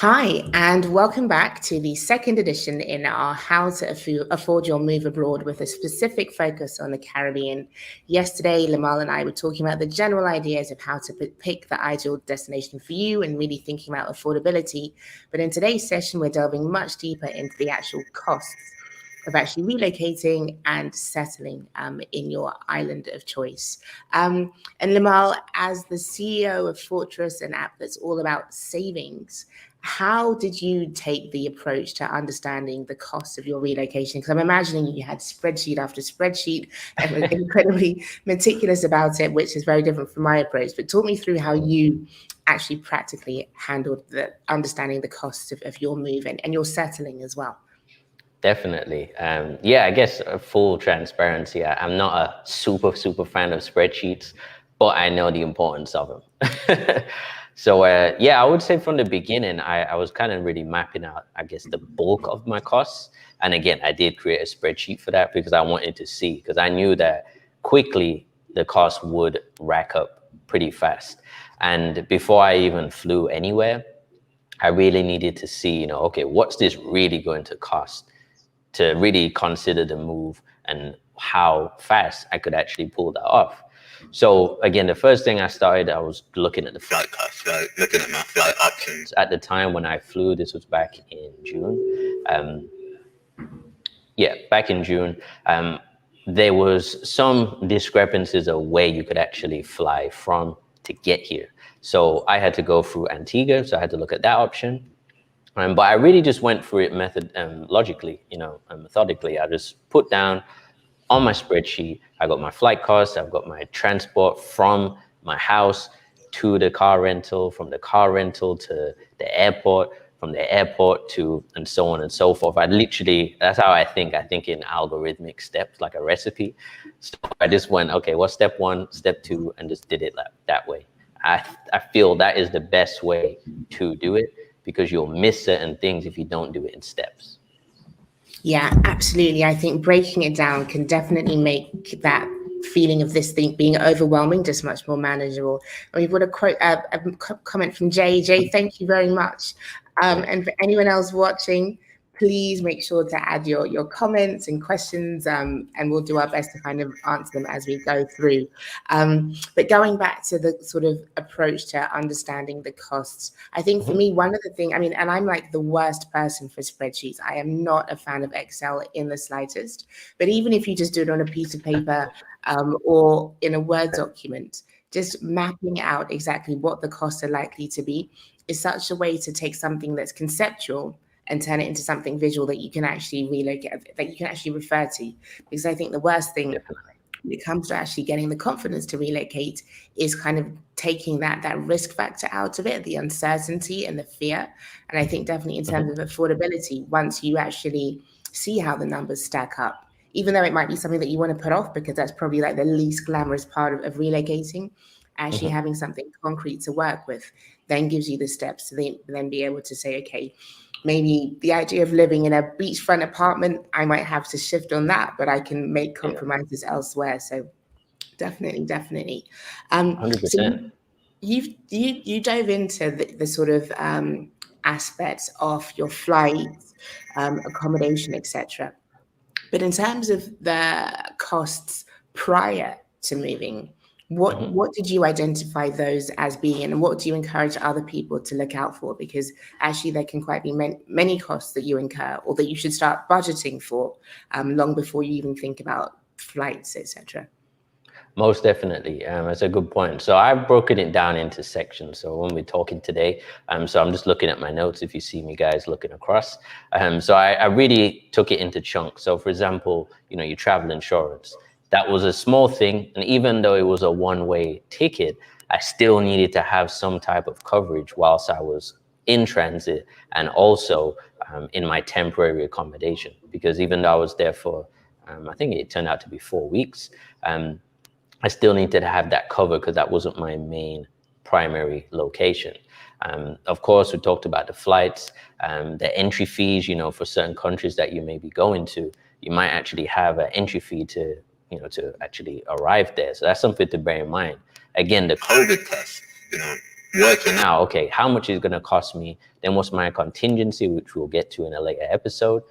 Hi, and welcome back to the second edition in our How to Afford Your Move Abroad with a specific focus on the Caribbean. Yesterday, Limahl and I were talking about the general ideas of how to pick the ideal destination for you and really thinking about affordability. But in today's session, we're delving much deeper into the actual costs of actually relocating and settling in your island of choice. And Limahl, as the CEO of Fortrese, an app that's all about savings, how did you take the approach to understanding the cost of your relocation? Because I'm imagining you had spreadsheet after spreadsheet and were incredibly meticulous about it, which is very different from my approach. But talk me through how you actually practically handled the understanding the costs of your move and your settling as well. Definitely. Yeah, I guess full transparency. I'm not a super fan of spreadsheets, but I know the importance of them. So yeah, I would say from the beginning, I was kind of really mapping out, I guess, the bulk of my costs. And again, I did create a spreadsheet for that because I wanted to see, because I knew that quickly the cost would rack up pretty fast. And before I even flew anywhere, I really needed to see, okay, what's this really going to cost, to really consider the move and how fast I could actually pull that off. So again, the first thing I started, I was looking at the flight costs, right? Looking at my flight options. At the time when I flew, this was back in June. Back in June, there was some discrepancies of where you could actually fly from to get here. So I had to go through Antigua, so I had to look at that option. But I really just went through it logically, methodically. I just put down on my spreadsheet, I got my flight costs, I've got my transport from my house to the car rental, from the car rental to the airport, from the airport to, and so on and so forth. That's how I think. I think in algorithmic steps, like a recipe. So I just went, okay, what's step one, step two, and just did it that way. I feel that is the best way to do it, because you'll miss certain things if you don't do it in steps. Yeah, absolutely. I think breaking it down can definitely make that feeling of this thing being overwhelming just much more manageable. And we've got a comment from Jay. Jay, thank you very much. And for anyone else watching, please make sure to add your comments and questions, and we'll do our best to kind of answer them as we go through. But going back to the sort of approach to understanding the costs, I think for me, one of the things, and I'm like the worst person for spreadsheets. I am not a fan of Excel in the slightest, but even if you just do it on a piece of paper or in a Word document, just mapping out exactly what the costs are likely to be is such a way to take something that's conceptual and turn it into something visual that you can actually relocate, that you can actually refer to. Because I think the worst thing when it comes to actually getting the confidence to relocate is kind of taking that risk factor out of it, the uncertainty and the fear. And I think definitely in terms of affordability, once you actually see how the numbers stack up, even though it might be something that you want to put off because that's probably like the least glamorous part of relocating, actually having something concrete to work with then gives you the steps to then be able to say, okay, maybe the idea of living in a beachfront apartment, I might have to shift on that, but I can make compromises elsewhere. So definitely. 100%. So you dove into the sort of aspects of your flights, accommodation, etc. But in terms of the costs prior to moving, what did you identify those as being, and what do you encourage other people to look out for? Because actually there can quite be many costs that you incur or that you should start budgeting for long before you even think about flights, etc. Most definitely. That's a good point. So I've broken it down into sections. So when we're talking today, so I'm just looking at my notes if you see me guys looking across. So I really took it into chunks. So for example, your travel insurance, that was a small thing. And even though it was a one-way ticket, I still needed to have some type of coverage whilst I was in transit and also in my temporary accommodation. Because even though I was there for, I think it turned out to be 4 weeks, I still needed to have that cover because that wasn't my main primary location. Of course, we talked about the flights, the entry fees, for certain countries that you may be going to, you might actually have an entry fee to actually arrive there. So that's something to bear in mind. Again, the COVID test, working out, okay, how much is going to cost me? Then what's my contingency, which we'll get to in a later episode.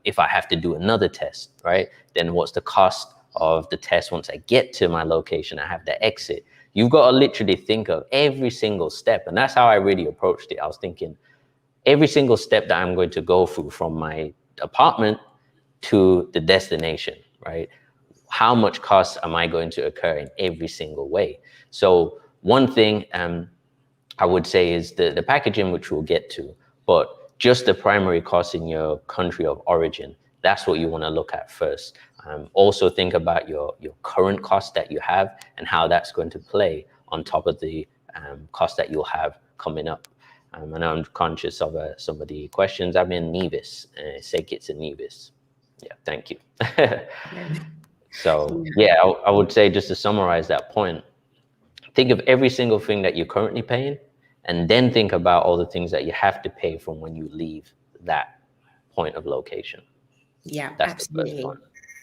If I have to do another test, right? Then what's the cost of the test once I get to my location? I have to exit. You've got to literally think of every single step. And that's how I really approached it. I was thinking every single step that I'm going to go through from my apartment to the destination, right? How much cost am I going to incur in every single way? So one thing I would say is the packaging, which we'll get to, but just the primary cost in your country of origin, that's what you want to look at first. Also think about your current cost that you have and how that's going to play on top of the cost that you'll have coming up. And I'm conscious of some of the questions. I'm in Nevis, say it's in Nevis. Yeah, thank you. So yeah, I would say, just to summarize that point, think of every single thing that you're currently paying, and then think about all the things that you have to pay from when you leave that point of location. Yeah, that's absolutely. The first one.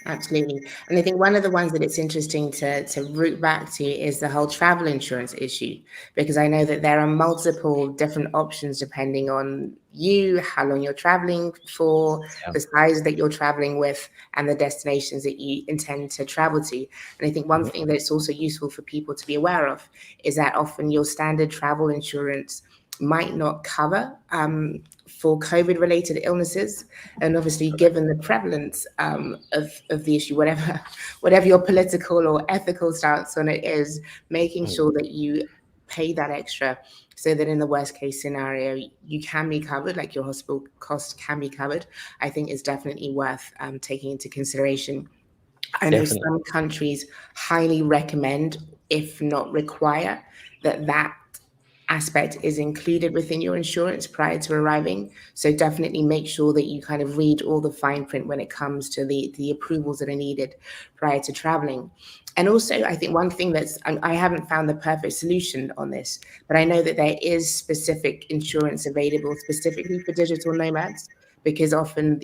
Absolutely. And I think one of the ones that it's interesting to root back to is the whole travel insurance issue, because I know that there are multiple different options depending on you, how long you're traveling for, the size that you're traveling with, and the destinations that you intend to travel to. And I think one thing that's also useful for people to be aware of is that often your standard travel insurance might not cover for COVID-related illnesses, and obviously, given the prevalence of the issue, whatever your political or ethical stance on it is, making sure that you pay that extra, so that in the worst case scenario you can be covered, like your hospital costs can be covered, I think is definitely worth taking into consideration. I know some countries highly recommend, if not require, that aspect is included within your insurance prior to arriving. So definitely make sure that you kind of read all the fine print when it comes to the approvals that are needed prior to traveling. And also, I think one thing I haven't found the perfect solution on this, but I know that there is specific insurance available specifically for digital nomads, because often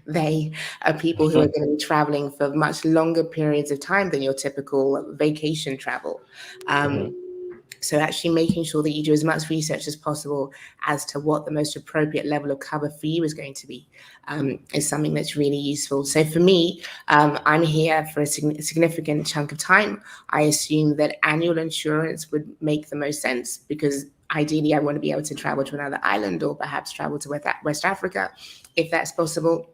they are people who are going to be traveling for much longer periods of time than your typical vacation travel. So actually making sure that you do as much research as possible as to what the most appropriate level of cover for you is going to be is something that's really useful. So for me, I'm here for a significant chunk of time. I assume that annual insurance would make the most sense, because ideally I want to be able to travel to another island, or perhaps travel to West Africa, if that's possible.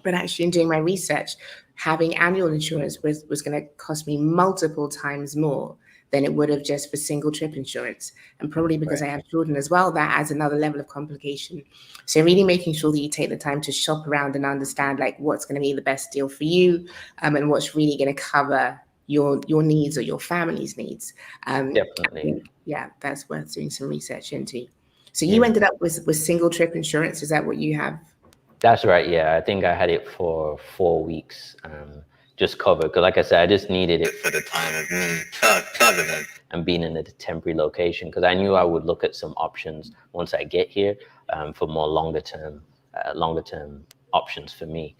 But actually, in doing my research, having annual insurance was going to cost me multiple times more than it would have just for single trip insurance. And probably because I have children as well, that adds another level of complication. So really making sure that you take the time to shop around and understand like what's going to be the best deal for you, and what's really going to cover your needs or your family's needs. Definitely. Yeah, that's worth doing some research into. So you ended up with single trip insurance. Is that what you have? That's right. Yeah, I think I had it for 4 weeks, just covered. Because like I said, I just needed it for the time of me traveling and being in a temporary location. Because I knew I would look at some options once I get here for more longer term options for me.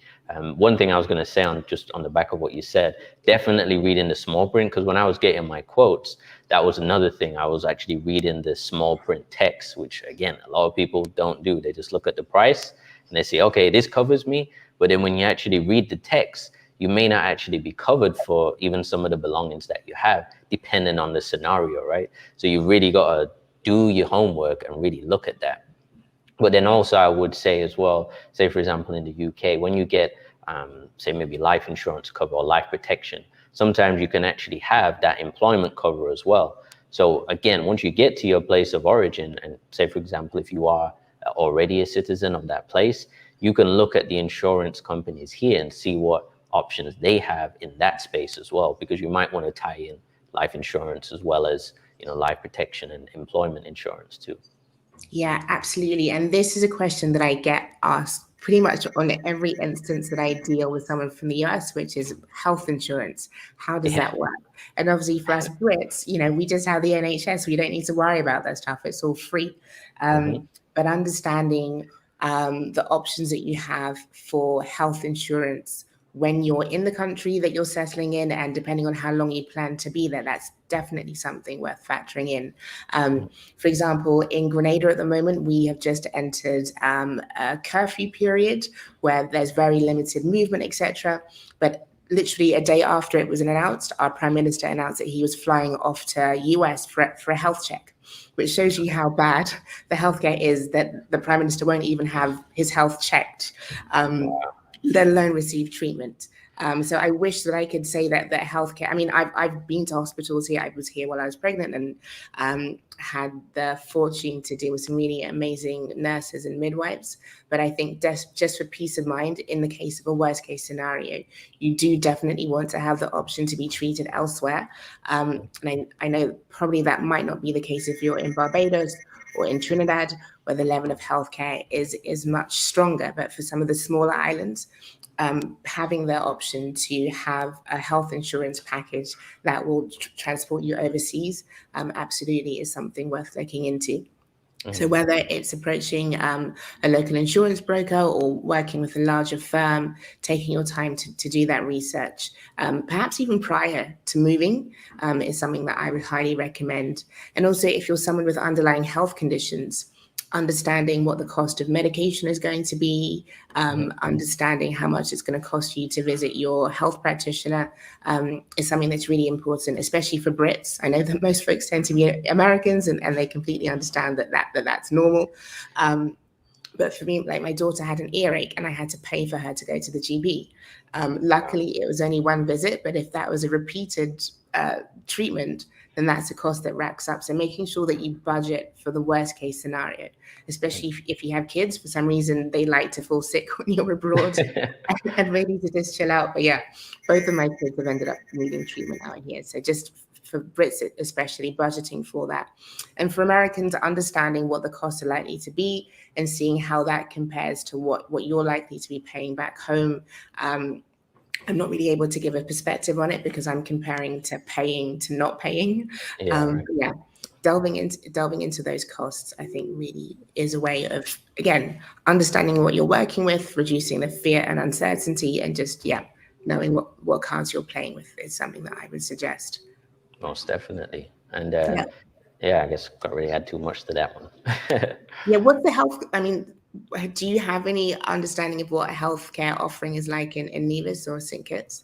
One thing I was going to say on the back of what you said, definitely reading the small print. Because when I was getting my quotes, that was another thing. I was actually reading the small print text, which again, a lot of people don't do. They just look at the price and they say, okay, this covers me. But then when you actually read the text, you may not actually be covered for even some of the belongings that you have, depending on the scenario, right? So you really got to do your homework and really look at that. But then also I would say as well, say for example in the UK, when you get say maybe life insurance cover or life protection, sometimes you can actually have that employment cover as well. So again, once you get to your place of origin, and say for example, if you are already a citizen of that place, you can look at the insurance companies here and see what options they have in that space as well, because you might want to tie in life insurance as well as, you know, life protection and employment insurance too. Yeah, absolutely. And this is a question that I get asked pretty much on every instance that I deal with someone from the US, which is health insurance. How does that work? And obviously for us Brits, you know, we just have the NHS. We don't need to worry about that stuff. It's all free. But understanding the options that you have for health insurance when you're in the country that you're settling in, and depending on how long you plan to be there, that's definitely something worth factoring in. For example, in Grenada at the moment, we have just entered a curfew period where there's very limited movement, etc. But literally a day after it was announced, our Prime Minister announced that he was flying off to US for a health check, which shows you how bad the healthcare is, that the Prime Minister won't even have his health checked, let alone receive treatment. So I wish that I could say that healthcare, I mean, I've been to hospitals here. I was here while I was pregnant, and had the fortune to deal with some really amazing nurses and midwives. But I think just for peace of mind, in the case of a worst case scenario, you do definitely want to have the option to be treated elsewhere. And I know probably that might not be the case if you're in Barbados or in Trinidad, where the level of healthcare is much stronger. But for some of the smaller islands, having the option to have a health insurance package that will transport you overseas absolutely is something worth looking into. So whether it's approaching a local insurance broker or working with a larger firm, taking your time to do that research, perhaps even prior to moving, is something that I would highly recommend. And also, if you're someone with underlying health conditions, understanding what the cost of medication is going to be, understanding how much it's going to cost you to visit your health practitioner, is something that's really important, especially for Brits. I know that most folks tend to be Americans, and they completely understand that's normal. But for me, like, my daughter had an earache and I had to pay for her to go to the GP. Luckily, it was only one visit, but if that was a repeated treatment, then that's a cost that racks up. So making sure that you budget for the worst case scenario, especially if you have kids. For some reason, they like to fall sick when you're abroad and ready to just chill out. But yeah, both of my kids have ended up needing treatment out here. So just for Brits especially, budgeting for that. And for Americans, understanding what the costs are likely to be and seeing how that compares to what you're likely to be paying back home. I'm not really able to give a perspective on it because I'm comparing to paying to not paying. Yeah, delving into those costs, I think, really is a way of, again, understanding what you're working with, reducing the fear and uncertainty, and just, knowing what cards you're playing with is something that I would suggest. Most definitely. And I guess can't really add too much to that one. What's the health? I mean, do you have any understanding of what a healthcare offering is like in Nevis or St. Kitts?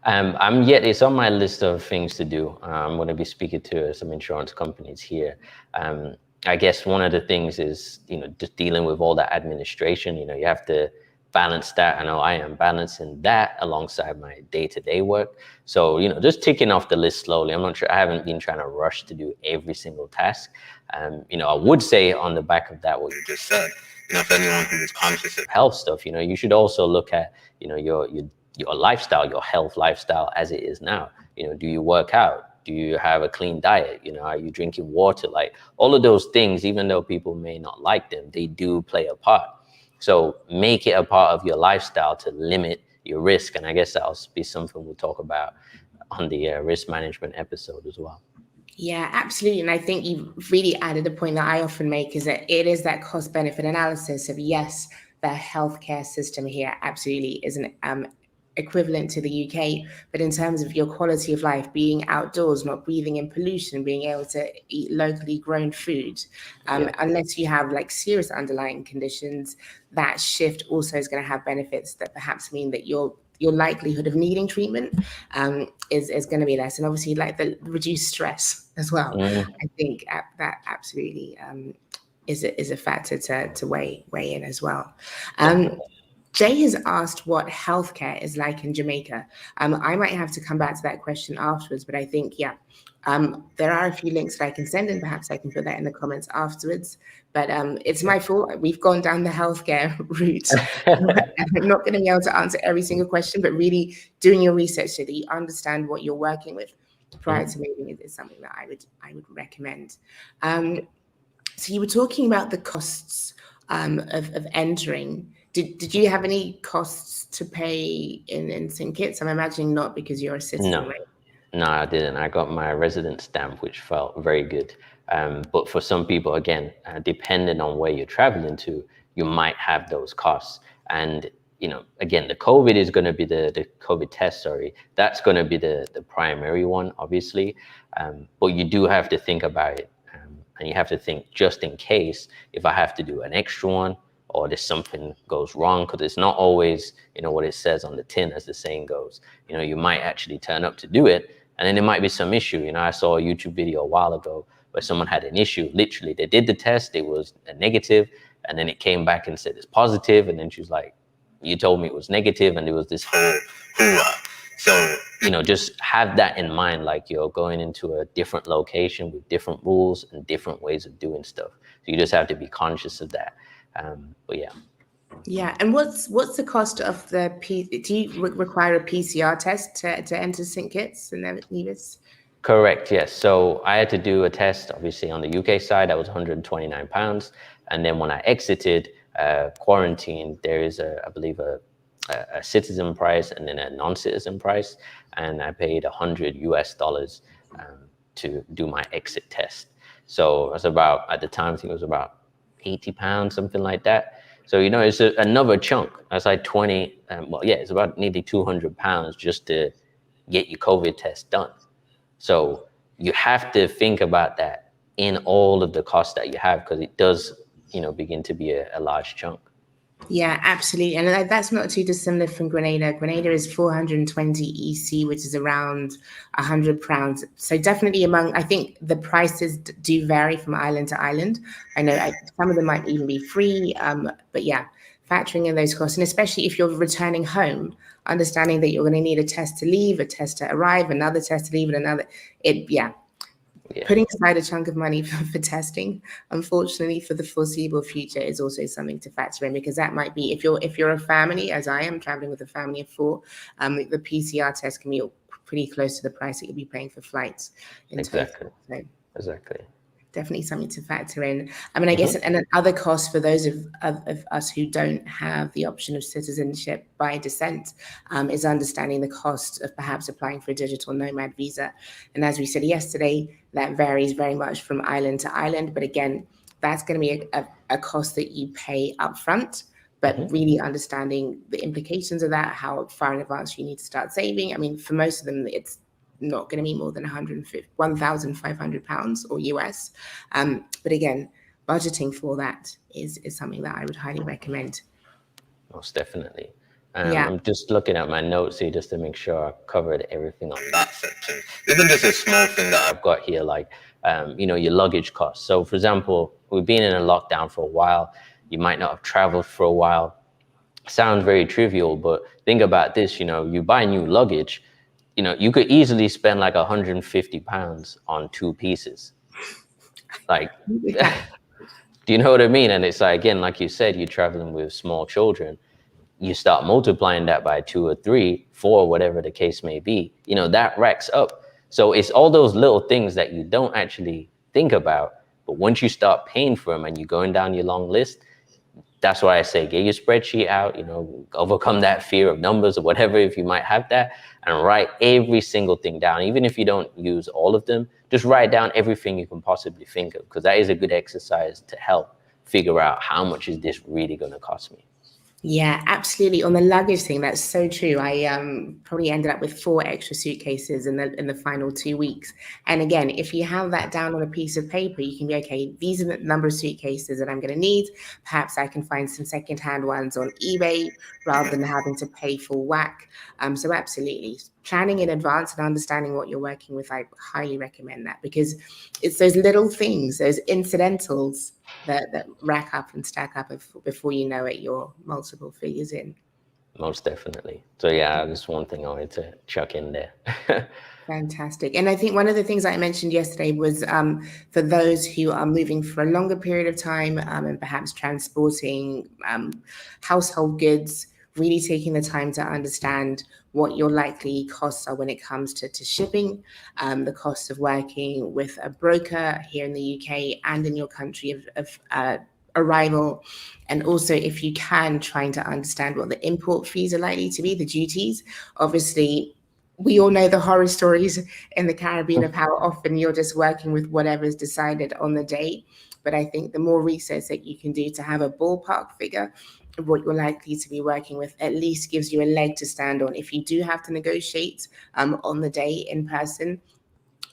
It's on my list of things to do. I'm going to be speaking to some insurance companies here. I guess one of the things is, just dealing with all that administration. You have to balance that. I know I am balancing that alongside my day-to-day work. So, just ticking off the list slowly. I'm not sure. I haven't been trying to rush to do every single task. I would say on the back of that, what you just said, if anyone who is conscious of health stuff, you should also look at, your lifestyle, your health lifestyle as it is now. Do you work out? Do you have a clean diet? Are you drinking water? Like, all of those things, even though people may not like them, they do play a part. So make it a part of your lifestyle to limit your risk. And I guess that'll be something we'll talk about on the risk management episode as well. Yeah, absolutely. And I think you've really added a point that I often make, is that it is that cost benefit analysis of, yes, the healthcare system here absolutely isn't equivalent to the UK, but in terms of your quality of life, being outdoors, not breathing in pollution, being able to eat locally grown food, unless you have like serious underlying conditions, that shift also is going to have benefits that perhaps mean that your likelihood of needing treatment is going to be less. And obviously, like, the reduced stress as well. I think that absolutely is a factor to weigh in as well. Jay has asked what healthcare is like in Jamaica. I might have to come back to that question afterwards, but I think, there are a few links that I can send, and perhaps I can put that in the comments afterwards. But it's my fault. We've gone down the healthcare route. I'm not going to be able to answer every single question, but really doing your research so that you understand what you're working with prior to moving is something that I would recommend. So you were talking about the costs of entering. Did you have any costs to pay in St. Kitts? I'm imagining not, because you're a citizen, right? No, I didn't. I got my resident stamp, which felt very good. But for some people, again, depending on where you're traveling to, you might have those costs. And, again, the COVID is going to be the COVID test, sorry, that's going to be the primary one, obviously. But you do have to think about it. And you have to think, just in case, if I have to do an extra one or there's something goes wrong, because it's not always, what it says on the tin, as the saying goes. You might actually turn up to do it, and then there might be some issue. I saw a YouTube video a while ago where someone had an issue. Literally, they did the test, it was a negative, and then it came back and said it's positive, and then she was like, you told me it was negative, and there was this whole hoorah. So, just have that in mind, like you're going into a different location with different rules and different ways of doing stuff. So you just have to be conscious of that. But yeah. Yeah, and what's the cost of the do you require a PCR test to enter St. Kitts and Nevis? Correct, yes. So I had to do a test, obviously, on the UK side. That was £129. And then when I exited quarantine, there is, I believe, a citizen price and then a non-citizen price. And I paid $100 to do my exit test. So it was about, at the time, I think it was about £80, something like that. So, it's another chunk. That's like 20, it's about nearly £200 just to get your COVID test done. So you have to think about that in all of the costs that you have, because it does, begin to be a large chunk. Yeah, absolutely. And that's not too dissimilar from Grenada. Grenada is 420 EC, which is around £100. So definitely I think the prices do vary from island to island. I know some of them might even be free. But yeah, factoring in those costs, and especially if you're returning home, understanding that you're going to need a test to leave, a test to arrive, another test to leave, and another, putting aside a chunk of money for testing, unfortunately, for the foreseeable future is also something to factor in, because that might be, if you're a family, as I am, traveling with a family of 4, the PCR test can be pretty close to the price that you'll be paying for flights. Exactly. So exactly. Definitely something to factor in. I mean, I guess, and another cost for those of us who don't have the option of citizenship by descent is understanding the cost of perhaps applying for a digital nomad visa. And as we said yesterday, that varies very much from island to island. But again, that's going to be a cost that you pay upfront, but really understanding the implications of that, how far in advance you need to start saving. I mean, for most of them, it's not going to be more than £1,500 or US. But again, budgeting for that is something that I would highly recommend. Most definitely. I'm just looking at my notes here just to make sure I covered everything on that section. Even just a small thing that I've got here, like, your luggage costs. So, for example, we've been in a lockdown for a while. You might not have traveled for a while. Sounds very trivial, but think about this, you buy new luggage, you could easily spend like £150 on 2 pieces. Like, do you know what I mean? And it's like, again, like you said, you're traveling with small children. You start multiplying that by 2 or 3, 4, whatever the case may be, that racks up. So it's all those little things that you don't actually think about. But once you start paying for them and you're going down your long list, that's why I say get your spreadsheet out, overcome that fear of numbers or whatever, if you might have that, and write every single thing down. Even if you don't use all of them, just write down everything you can possibly think of, because that is a good exercise to help figure out how much is this really going to cost me. Yeah, absolutely. On the luggage thing, that's so true. I probably ended up with 4 extra suitcases in the final 2 weeks. And again, if you have that down on a piece of paper, you can be, okay, these are the number of suitcases that I'm going to need. Perhaps I can find some secondhand ones on eBay rather than having to pay full whack. So absolutely. Planning in advance and understanding what you're working with, I highly recommend that, because it's those little things, those incidentals that rack up and stack up before you know it, you're multiple figures in. Most definitely. So yeah, that's one thing I wanted to chuck in there. Fantastic. And I think one of the things I mentioned yesterday was for those who are moving for a longer period of time and perhaps transporting household goods, really taking the time to understand what your likely costs are when it comes to shipping, the cost of working with a broker here in the UK and in your country of arrival. And also, if you can, trying to understand what the import fees are likely to be, the duties. Obviously, we all know the horror stories in the Caribbean of how often you're just working with whatever's decided on the day. But I think the more research that you can do to have a ballpark figure of what you're likely to be working with at least gives you a leg to stand on if you do have to negotiate on the day in person.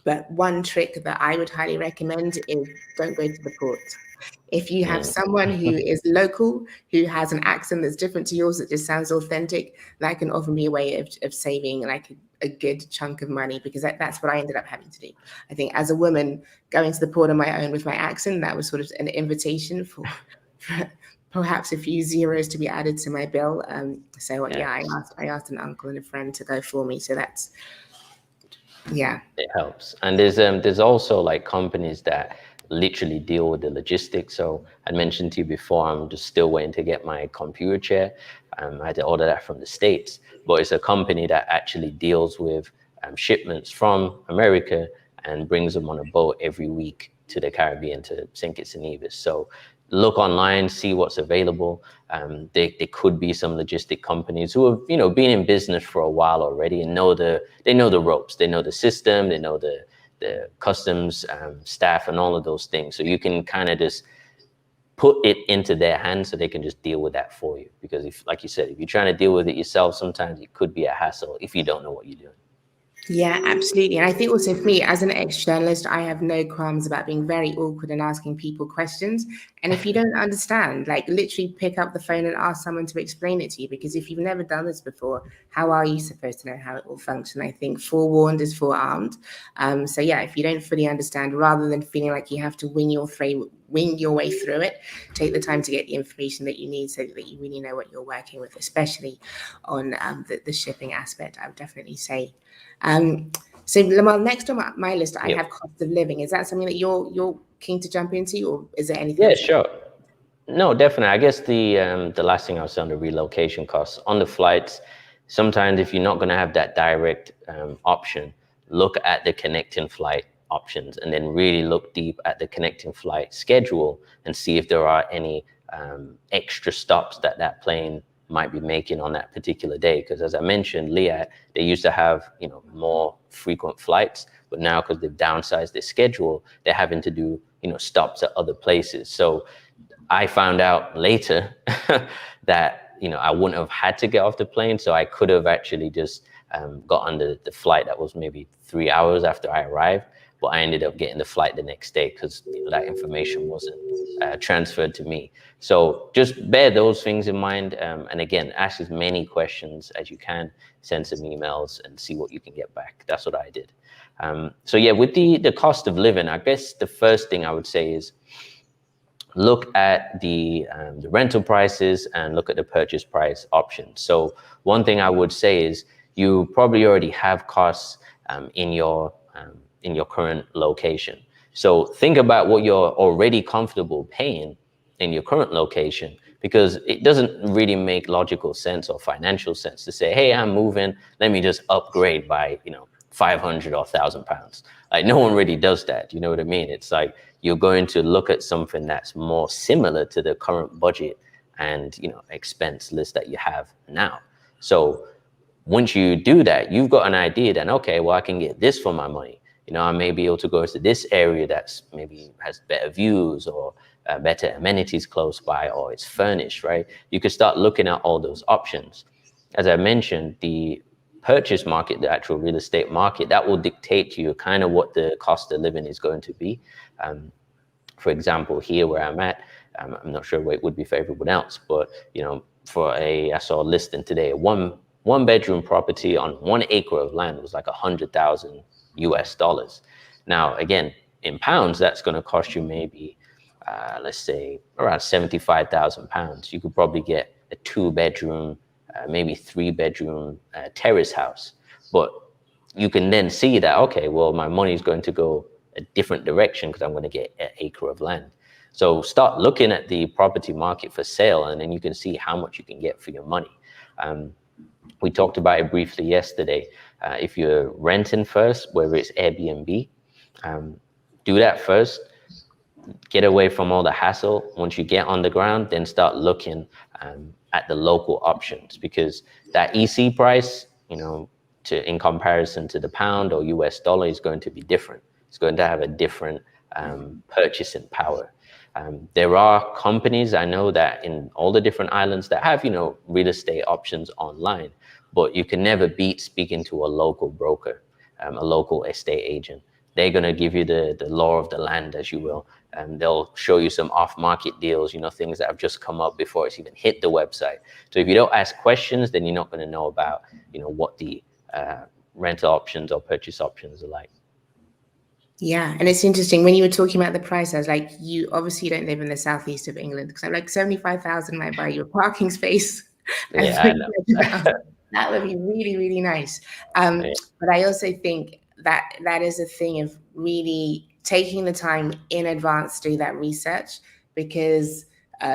But one trick that I would highly recommend is don't go to the port. If you have someone who is local, who has an accent that's different to yours, that just sounds authentic, that can often be a way of saving like a good chunk of money, because that's what I ended up having to do. I think as a woman going to the port on my own with my accent, that was sort of an invitation for perhaps a few zeros to be added to my bill. I asked an uncle and a friend to go for me. So that's, yeah. It helps. And there's also like companies that literally deal with the logistics. So I mentioned to you before, I'm just still waiting to get my computer chair. I had to order that from the States, but it's a company that actually deals with shipments from America and brings them on a boat every week to the Caribbean, to St. Kitts and Nevis. So look online, see what's available. There could be some logistic companies who have, been in business for a while already and they know the ropes, they know the system, they know the customs staff and all of those things. So you can kind of just put it into their hands so they can just deal with that for you. Because if, like you said, if you're trying to deal with it yourself, sometimes it could be a hassle if you don't know what you're doing. Yeah, absolutely. And I think also for me, as an ex-journalist, I have no qualms about being very awkward and asking people questions. And if you don't understand, like literally pick up the phone and ask someone to explain it to you. Because if you've never done this before, how are you supposed to know how it will function? I think forewarned is forearmed. So yeah, if you don't fully understand, rather than feeling like you have to wing your way through it, take the time to get the information that you need so that you really know what you're working with, especially on the shipping aspect, I would definitely say. So Limahl, next on my list, I have cost of living. Is that something that you're keen to jump into, or is there anything? Yeah, sure. No, definitely. I guess the last thing I was on the relocation costs on the flights. Sometimes if you're not going to have that direct option, look at the connecting flight options and then really look deep at the connecting flight schedule and see if there are any extra stops that plane might be making on that particular day. Because as I mentioned, Liat, they used to have more frequent flights, but now because they've downsized their schedule, they're having to do stops at other places. So I found out later that I wouldn't have had to get off the plane, so I could have actually just got on the flight that was maybe 3 hours after I arrived. But I ended up getting the flight the next day because that information wasn't transferred to me. So just bear those things in mind. And again, ask as many questions as you can, send some emails and see what you can get back. That's what I did. So yeah, with the cost of living, I guess the first thing I would say is look at the rental prices and look at the purchase price options. So one thing I would say is you probably already have costs in your current location. So think about what you're already comfortable paying in your current location, because it doesn't really make logical sense or financial sense to say, hey, I'm moving, let me just upgrade by 500 or £1,000. Like no one really does that. You know what I mean? It's like you're going to look at something that's more similar to the current budget and expense list that you have now. So once you do that, you've got an idea then, okay, well, I can get this for my money. I may be able to go to this area that's maybe has better views or better amenities close by, or it's furnished, right? You could start looking at all those options. As I mentioned, the purchase market, the actual real estate market, that will dictate to you kind of what the cost of living is going to be. For example, here where I'm at, I'm not sure what it would be for everyone else, but I saw a listing today, a one bedroom property on 1 acre of land was like $100,000 US. Now, again, in pounds, that's going to cost you maybe, let's say, around £75,000. You could probably get a 2-bedroom, maybe 3-bedroom terrace house. But you can then see that, okay, well, my money is going to go a different direction because I'm going to get an acre of land. So start looking at the property market for sale, and then you can see how much you can get for your money. We talked about it briefly yesterday. If you're renting first, whether it's Airbnb, do that first. Get away from all the hassle. Once you get on the ground, then start looking at the local options, because that EC price, in comparison to the pound or US dollar, is going to be different. It's going to have a different purchasing power. There are companies I know that in all the different islands that have, real estate options online, but you can never beat speaking to a local broker, a local estate agent. They're going to give you the law of the land, as you will, and they'll show you some off-market deals, things that have just come up before it's even hit the website. So if you don't ask questions, then you're not going to know about, what the rental options or purchase options are like. Yeah, and it's interesting when you were talking about the price. I was like, you obviously don't live in the southeast of England, because I'm like 75,000 might buy you a parking space. Yeah, I know. That would be really, really nice. Yeah. But I also think that is a thing of really taking the time in advance to do that research, because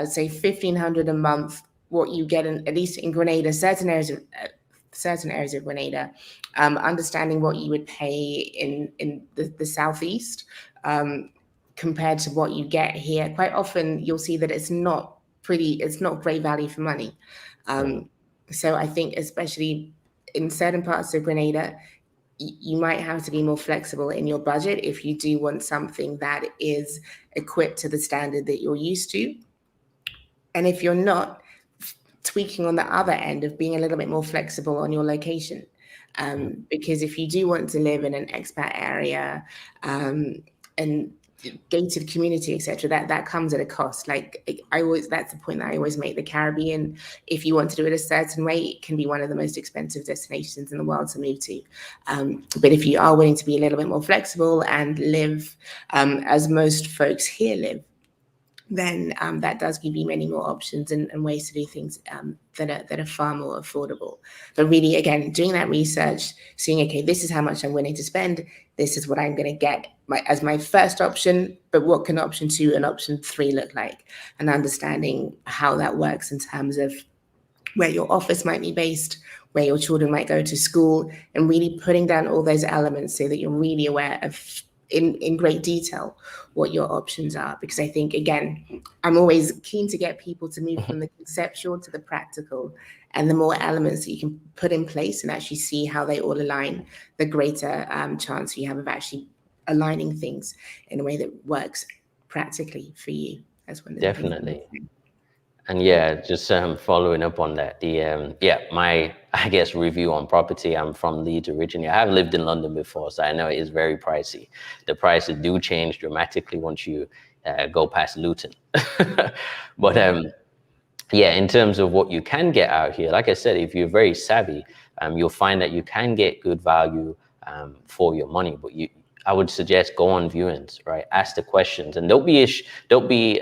say 1,500 a month, what you get at least in Grenada, certain areas of Grenada, understanding what you would pay in the southeast compared to what you get here. Quite often you'll see that it's not great value for money. So I think especially in certain parts of Grenada, you might have to be more flexible in your budget if you do want something that is equipped to the standard that you're used to. And if you're not, tweaking on the other end of being a little bit more flexible on your location. Because if you do want to live in an expat area and gated community, etc., that comes at a cost. Like that's the point that I always make. The Caribbean, if you want to do it a certain way, it can be one of the most expensive destinations in the world to move to. But if you are willing to be a little bit more flexible and live as most folks here live, then that does give you many more options and ways to do things that are far more affordable. But really, again, doing that research, seeing, okay, this is how much I'm willing to spend, this is what I'm going to get as my first option, but what can option 2 and option 3 look like? And understanding how that works in terms of where your office might be based, where your children might go to school, and really putting down all those elements so that you're really aware of in great detail what your options are. Because I think, again, I'm always keen to get people to move from the conceptual to the practical, and the more elements that you can put in place and actually see how they all align, the greater chance you have of actually aligning things in a way that works practically for you. That's one of the Definitely. And yeah, just following up on that, my, I guess, review on property, I'm from Leeds originally. I have lived in London before, so I know it is very pricey. The prices do change dramatically once you go past Luton. But in terms of what you can get out here, like I said, if you're very savvy, you'll find that you can get good value for your money. But I would suggest go on viewings, right? Ask the questions, and don't be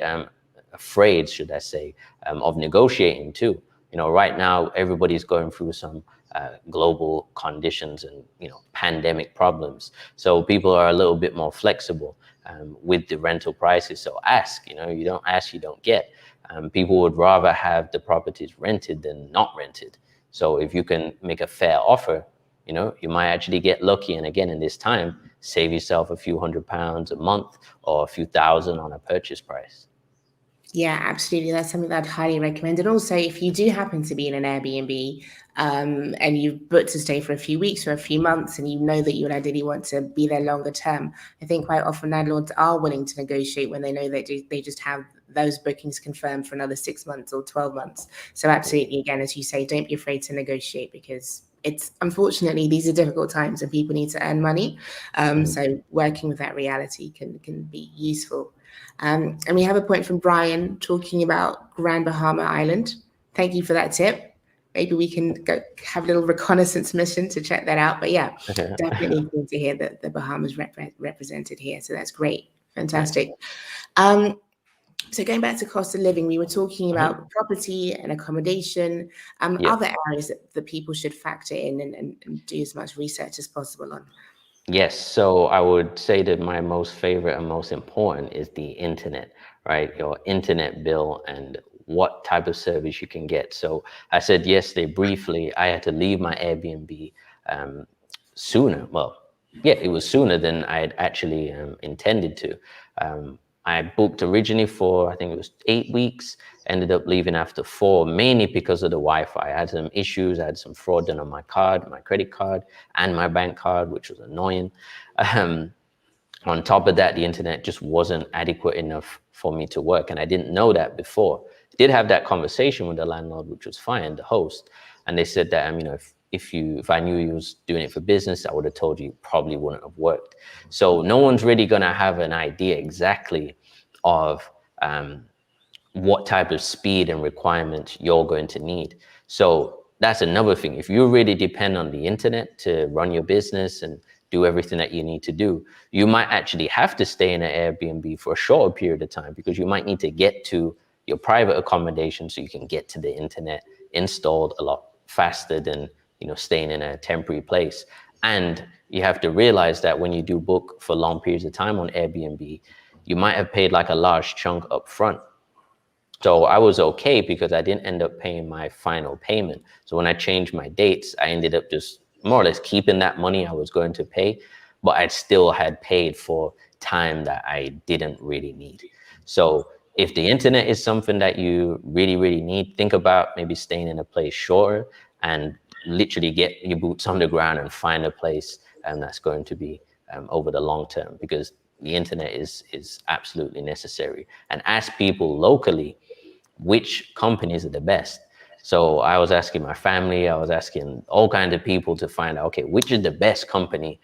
afraid, should I say, of negotiating too. Right now everybody's going through some global conditions and pandemic problems, so people are a little bit more flexible with the rental prices. So ask. You don't ask, you don't get. People would rather have the properties rented than not rented. So if you can make a fair offer, you might actually get lucky, and again, in this time, save yourself a few £100 a month or a few thousand on a purchase price. Yeah, absolutely. That's something that I'd highly recommend. And also, if you do happen to be in an Airbnb and you've booked to stay for a few weeks or a few months, and you know that you would ideally want to be there longer term, I think quite often landlords are willing to negotiate when they know that they just have those bookings confirmed for another 6 months or 12 months. So absolutely, again, as you say, don't be afraid to negotiate, because unfortunately, these are difficult times and people need to earn money. So working with that reality can be useful. And we have a point from Brian talking about Grand Bahama Island. Thank you for that tip. Maybe we can go have a little reconnaissance mission to check that out. But yeah, definitely good to hear that the Bahamas represented here. So that's great. Fantastic. So going back to cost of living, we were talking about property and accommodation, other areas that people should factor in and do as much research as possible on. Yes, so I would say that my most favorite and most important is the internet, right? Your internet bill and what type of service you can get. So I said yesterday briefly, I had to leave my Airbnb sooner. Well, yeah, it was sooner than I had actually intended to. I booked originally for, I think it was 8 weeks, ended up leaving after 4, mainly because of the Wi-Fi. I had some issues. I had some fraud done on my card, my credit card, and my bank card, which was annoying. On top of that, the internet just wasn't adequate enough for me to work. And I didn't know that before. I did have that conversation with the landlord, which was fine, the host. And they said that, you know, if I knew you was doing it for business, I would have told you it probably wouldn't have worked. So no one's really going to have an idea exactly of what type of speed and requirements you're going to need. So that's another thing. If you really depend on the internet to run your business and do everything that you need to do, you might actually have to stay in an Airbnb for a shorter period of time, because you might need to get to your private accommodation so you can get to the internet installed a lot faster than, you know, staying in a temporary place. And you have to realize that when you do book for long periods of time on Airbnb, you might have paid like a large chunk up front. So I was okay because I didn't end up paying my final payment. So when I changed my dates, I ended up just more or less keeping that money I was going to pay, but I still had paid for time that I didn't really need. So if the internet is something that you really, really need, think about maybe staying in a place shorter and literally get your boots on the ground and find a place that's going to be over the long term, because the internet is absolutely necessary. And ask people locally which companies are the best. So I was asking my family, I was asking all kinds of people to find out, okay, which is the best company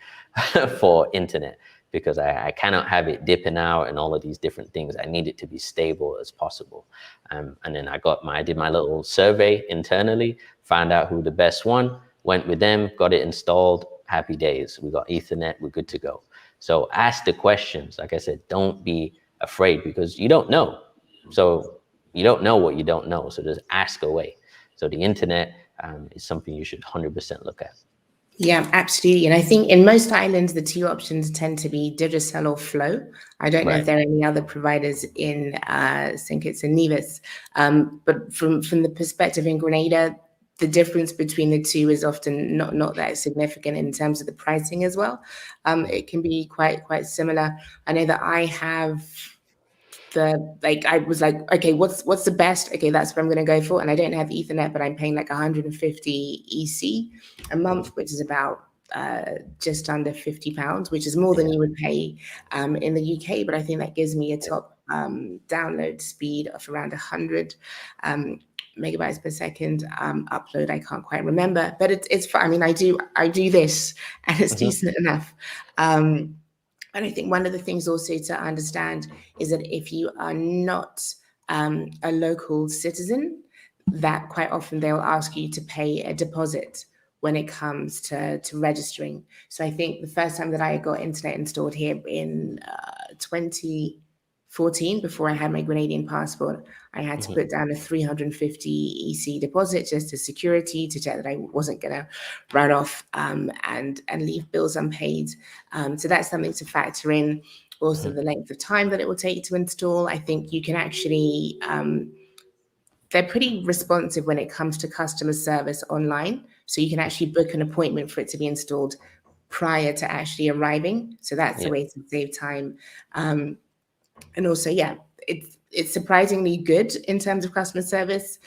for internet? Because I cannot have it dipping out and all of these different things. I need it to be stable as possible. And then I did my little survey internally, found out who the best one, went with them, got it installed, happy days. We got Ethernet, we're good to go. So ask the questions. Like I said, don't be afraid, because you don't know. So you don't know what you don't know. So just ask away. So the internet is something you should 100% look at. Yeah, absolutely. And I think in most islands, the two options tend to be Digicel or Flow. I don't know if there are any other providers in St. Kitts and Nevis. But from the perspective in Grenada, the difference between the two is often not that significant in terms of the pricing as well. It can be quite similar. I know that I have I was like, okay, what's the best? Okay, that's what I'm going to go for. And I don't have Ethernet, but I'm paying like 150 EC a month, which is about just under £50, which is more than you would pay in the UK. But I think that gives me a top download speed of around 100 megabytes per second. Upload, I can't quite remember, but it's fine. I mean, I do this, and it's decent enough. And I think one of the things also to understand is that if you are not a local citizen, that quite often they'll ask you to pay a deposit when it comes to registering. So I think the first time that I got internet installed here in 2014, before I had my Grenadian passport, I had to put down a 350 EC deposit just as security to check that I wasn't going to run off and leave bills unpaid. So that's something to factor in. Also, the length of time that it will take to install. I think you can actually, they're pretty responsive when it comes to customer service online. So you can actually book an appointment for it to be installed prior to actually arriving. So that's a way to save time. And also, it's surprisingly good in terms of customer service.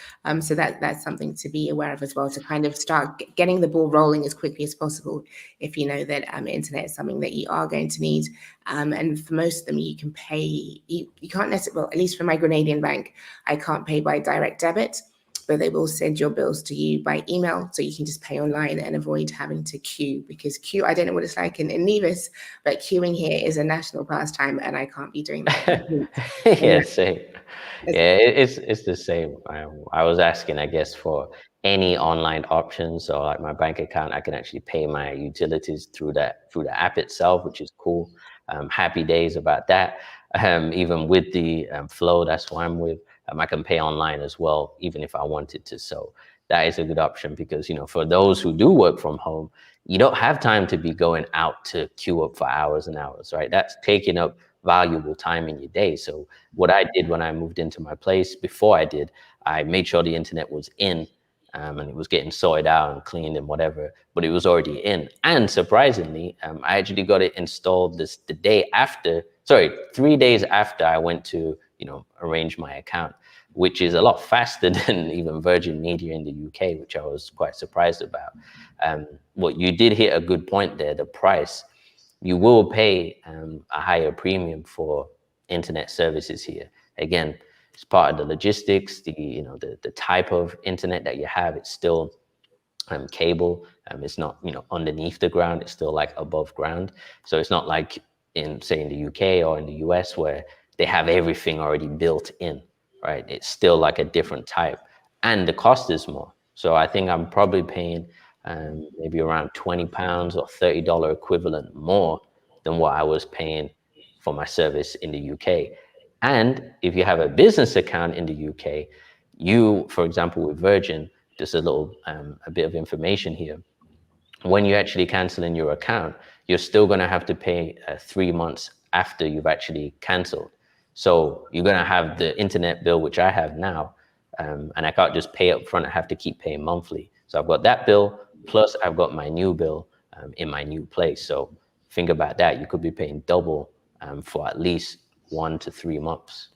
So that's something to be aware of as well, to kind of start getting the ball rolling as quickly as possible if you know that internet is something that you are going to need. And for most of them, you can pay, you can't necessarily, well, at least for my Grenadian bank, I can't pay by direct debit, but they will send your bills to you by email, so you can just pay online and avoid having to queue, because I don't know what it's like in Nevis, but queuing here is a national pastime, and I can't be doing that. Same. Yeah, it's the same. I was asking, I guess, for any online options. So like my bank account, I can actually pay my utilities through the app itself, which is cool. Happy days about that. Even with the Flow, that's what I'm with. I can pay online as well, even if I wanted to. So that is a good option, because, you know, for those who do work from home, you don't have time to be going out to queue up for hours and hours, right? That's taking up valuable time in your day. So what I did when I moved into my place, I made sure the internet was in, and it was getting sorted out and cleaned and whatever, but it was already in. And surprisingly, I actually got it installed 3 days after I went to, arrange my account, which is a lot faster than even Virgin Media in the UK, which I was quite surprised about. What you did hit a good point there, the price. you will pay a higher premium for internet services here. Again, it's part of the logistics, the type of internet that you have. It's still cable. It's not, underneath the ground. It's still like above ground. So it's not like say in the UK or in the US where they have everything already built in, right? It's still like a different type, and the cost is more. So I think I'm probably paying maybe around £20 or $30 equivalent more than what I was paying for my service in the UK. And if you have a business account in the UK, for example, with Virgin, just a bit of information here. When you actually cancel in your account, you're still going to have to pay 3 months after you've actually canceled. So you're going to have the internet bill, which I have now, and I can't just pay up front. I have to keep paying monthly. So I've got that bill, plus I've got my new bill in my new place. So think about that. You could be paying double for at least 1 to 3 months.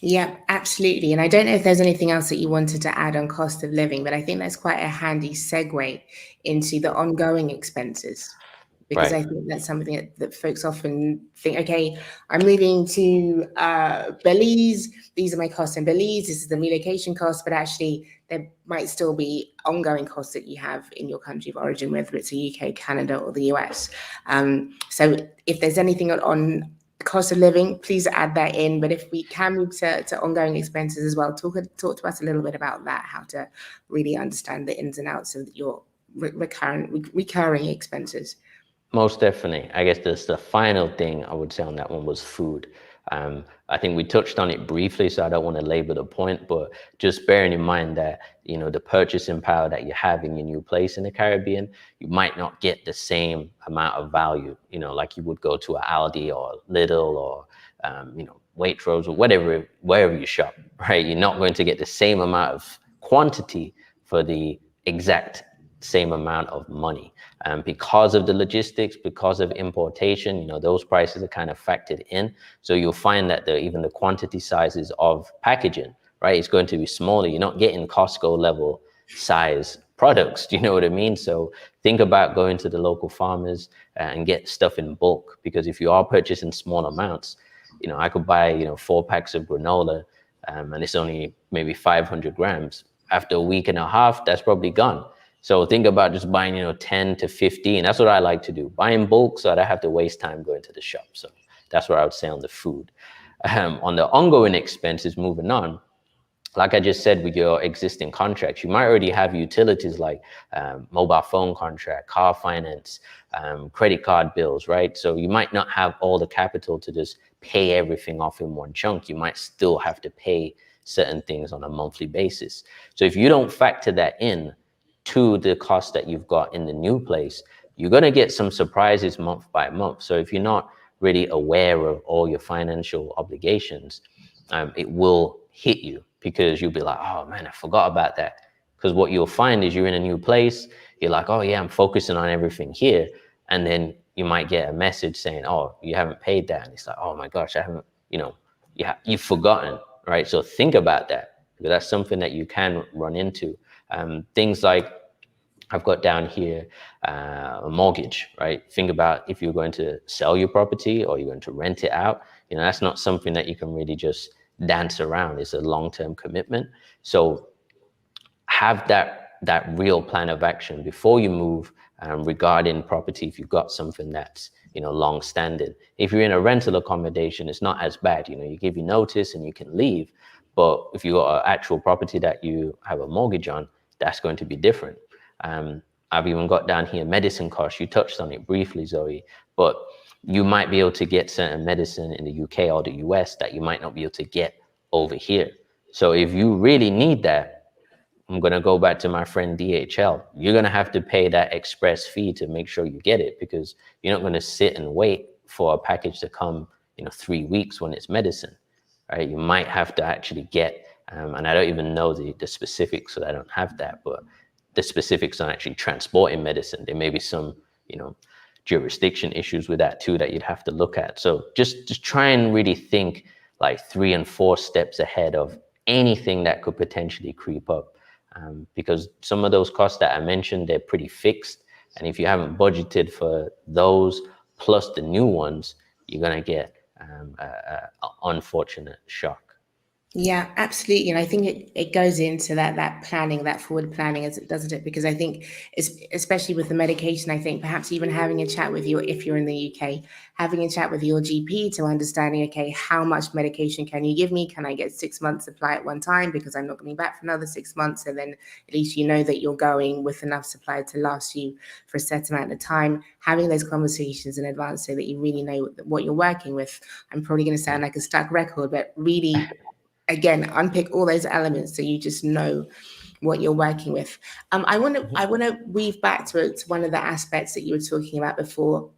Yeah, absolutely. And I don't know if there's anything else that you wanted to add on cost of living, but I think that's quite a handy segue into the ongoing expenses, because Right. I think that's something that folks often think, okay, I'm moving to Belize. These are my costs in Belize. This is the relocation cost, but actually there might still be ongoing costs that you have in your country of origin, whether it's the UK, Canada, or the US. So if there's anything on cost of living, please add that in. But if we can move to ongoing expenses as well, talk to us a little bit about that, how to really understand the ins and outs of your recurring expenses. Most definitely. I guess the final thing I would say on that one was food. I think we touched on it briefly, so I don't want to labor the point, but just bearing in mind that, the purchasing power that you have in your new place in the Caribbean, you might not get the same amount of value, like you would go to a Aldi or Lidl or, Waitrose or wherever you shop, right? You're not going to get the same amount of quantity for the exact same amount of money. Because of the logistics, because of importation, those prices are kind of factored in. So you'll find that even the quantity sizes of packaging, right, it's going to be smaller. You're not getting Costco level size products. Do you know what I mean? So think about going to the local farmers and get stuff in bulk, because if you are purchasing small amounts, I could buy, 4 packs of granola and it's only maybe 500 grams. After a week and a half, that's probably gone. So think about just buying, 10 to 15. That's what I like to do. Buy in bulk so I don't have to waste time going to the shop. So that's what I would say on the food. On the ongoing expenses, moving on, like I just said, with your existing contracts, you might already have utilities like mobile phone contract, car finance, credit card bills, right? So you might not have all the capital to just pay everything off in one chunk. You might still have to pay certain things on a monthly basis. So if you don't factor that in to the cost that you've got in the new place, you're going to get some surprises month by month. So if you're not really aware of all your financial obligations, it will hit you, because you'll be like, oh man, I forgot about that. Because what you'll find is you're in a new place, you're like, oh yeah, I'm focusing on everything here. And then you might get a message saying, oh, you haven't paid that. And it's like, oh my gosh, I haven't, you've forgotten, right? So think about that, because that's something that you can run into. Things like, I've got down here a mortgage, right? Think about if you're going to sell your property or you're going to rent it out. That's not something that you can really just dance around. It's a long-term commitment. So have that real plan of action before you move regarding property. If you've got something that's long-standing. If you're in a rental accommodation, it's not as bad. You give your notice and you can leave. But if you've got an actual property that you have a mortgage on, that's going to be different. I've even got down here medicine costs. You touched on it briefly, Zoe, but you might be able to get certain medicine in the UK or the US that you might not be able to get over here. So if you really need that, I'm going to go back to my friend DHL. You're going to have to pay that express fee to make sure you get it, because you're not going to sit and wait for a package to come, 3 weeks when it's medicine, right? You might have to actually get, and I don't even know the specifics, so I don't have that, but the specifics on actually transporting medicine. There may be some, jurisdiction issues with that too that you'd have to look at. So just try and really think like 3 and 4 steps ahead of anything that could potentially creep up. Because some of those costs that I mentioned, they're pretty fixed. And if you haven't budgeted for those, plus the new ones, you're going to get a unfortunate shock. Yeah, absolutely. And I think it goes into that planning, that forward planning, as it doesn't it? Because I think especially with the medication, I think perhaps even having a chat with your, if you're in the UK, having a chat with your GP to understanding, okay, how much medication can you give me? Can I get 6 months supply at one time? Because I'm not coming back for another 6 months. And then at least you know that you're going with enough supply to last you for a set amount of time. Having those conversations in advance so that you really know what you're working with. I'm probably going to sound like a stuck record, but really, again, unpick all those elements so you just know what you're working with. I want to weave back to one of the aspects that you were talking about before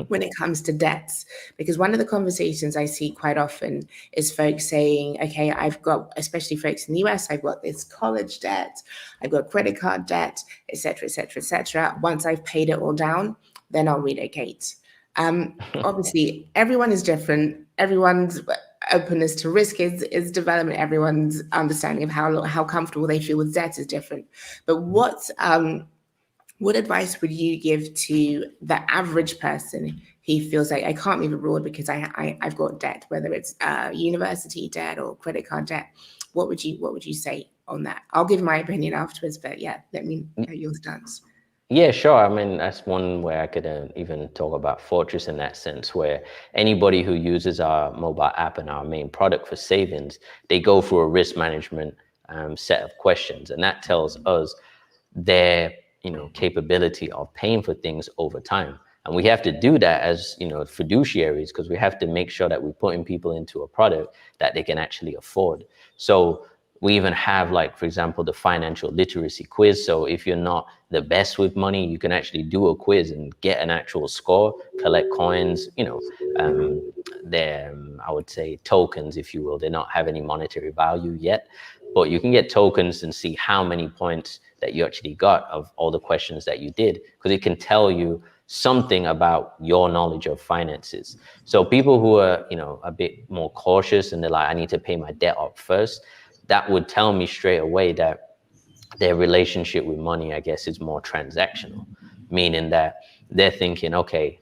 when it comes to debts, because one of the conversations I see quite often is folks saying, okay, I've got, especially folks in the US, I've got this college debt, I've got credit card debt, etc., etc., etc. Once I've paid it all down, then I'll relocate. Obviously, everyone is different. Everyone's openness to risk is development. Everyone's understanding of how comfortable they feel with debt is different. But what advice would you give to the average person who feels like I can't move abroad because I've got debt, whether it's university debt or credit card debt? What would you say on that? I'll give my opinion afterwards, but yeah, let me know your stance. Yeah, sure. I mean, that's one where I could even talk about Fortrese in that sense, where anybody who uses our mobile app and our main product for savings, they go through a risk management set of questions, and that tells us their capability of paying for things over time. And we have to do that as fiduciaries, because we have to make sure that we're putting people into a product that they can actually afford. So we even have, like, for example, the financial literacy quiz. So if you're not the best with money, you can actually do a quiz and get an actual score, collect coins. They're, I would say, tokens, if you will. They don't have any monetary value yet, but you can get tokens and see how many points that you actually got of all the questions that you did, because it can tell you something about your knowledge of finances. So people who are, a bit more cautious and they're like, I need to pay my debt up first, that would tell me straight away that their relationship with money, I guess, is more transactional, meaning that they're thinking, okay,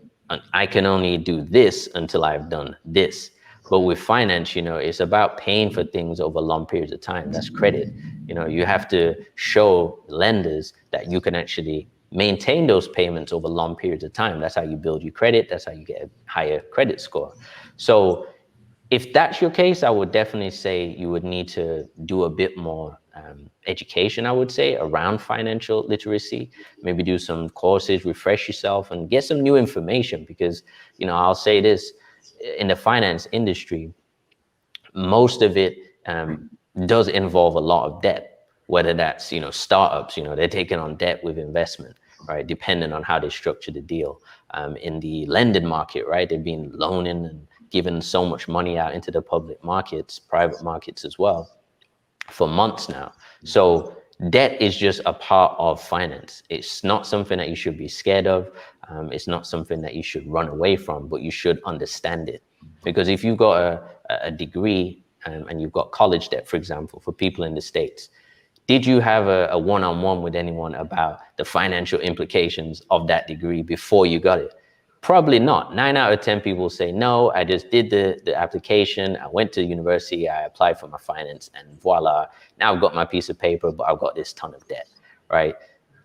I can only do this until I've done this. But with finance, it's about paying for things over long periods of time. That's credit. You have to show lenders that you can actually maintain those payments over long periods of time. That's how you build your credit. That's how you get a higher credit score. So if that's your case, I would definitely say you would need to do a bit more education, I would say, around financial literacy. Maybe do some courses, refresh yourself, and get some new information. Because, I'll say this, in the finance industry, most of it does involve a lot of debt, whether that's, startups, they're taking on debt with investment, right? Depending on how they structure the deal. In the lending market, right? They've been loaning and given so much money out into the public markets, private markets as well, for months now. So debt is just a part of finance. It's not something that you should be scared of. It's not something that you should run away from, but you should understand it. Because if you've got a degree and you've got college debt, for example, for people in the States, did you have a one-on-one with anyone about the financial implications of that degree before you got it? Probably not. 9 out of 10 people say, no, I just did the application. I went to university, I applied for my finance, and voila, now I've got my piece of paper, but I've got this ton of debt, right?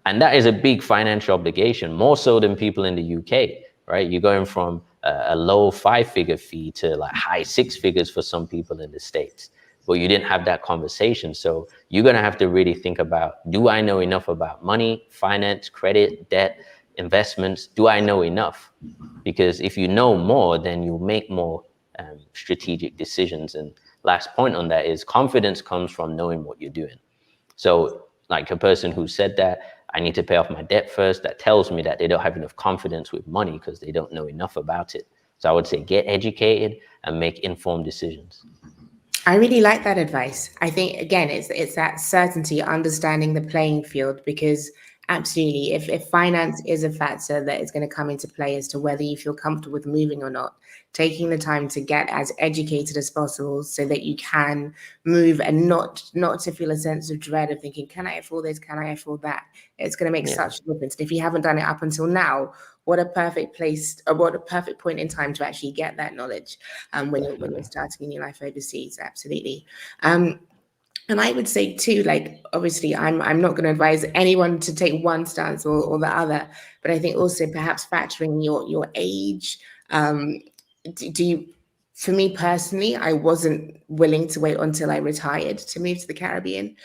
And that is a big financial obligation, more so than people in the UK, right? You're going from a low 5-figure fee to like high 6 figures for some people in the States. But you didn't have that conversation. So you're going to have to really think about, do I know enough about money, finance, credit, debt, investments? Do I know enough? Because if you know more, then you'll make more strategic decisions. And last point on that is confidence comes from knowing what you're doing. So like a person who said that, I need to pay off my debt first, that tells me that they don't have enough confidence with money because they don't know enough about it. So I would say get educated and make informed decisions. I really like that advice. I think, again, it's that certainty, understanding the playing field, because absolutely, if finance is a factor that is going to come into play as to whether you feel comfortable with moving or not, taking the time to get as educated as possible so that you can move and not to feel a sense of dread of thinking, can I afford this? Can I afford that? It's going to make such a difference. And if you haven't done it up until now, what a perfect place, or what a perfect point in time to actually get that knowledge when you're starting in your life overseas. Absolutely. And I would say too, like, obviously I'm not going to advise anyone to take one stance or the other, but I think also perhaps factoring your age. Do you, for me personally, I wasn't willing to wait until I retired to move to the Caribbean,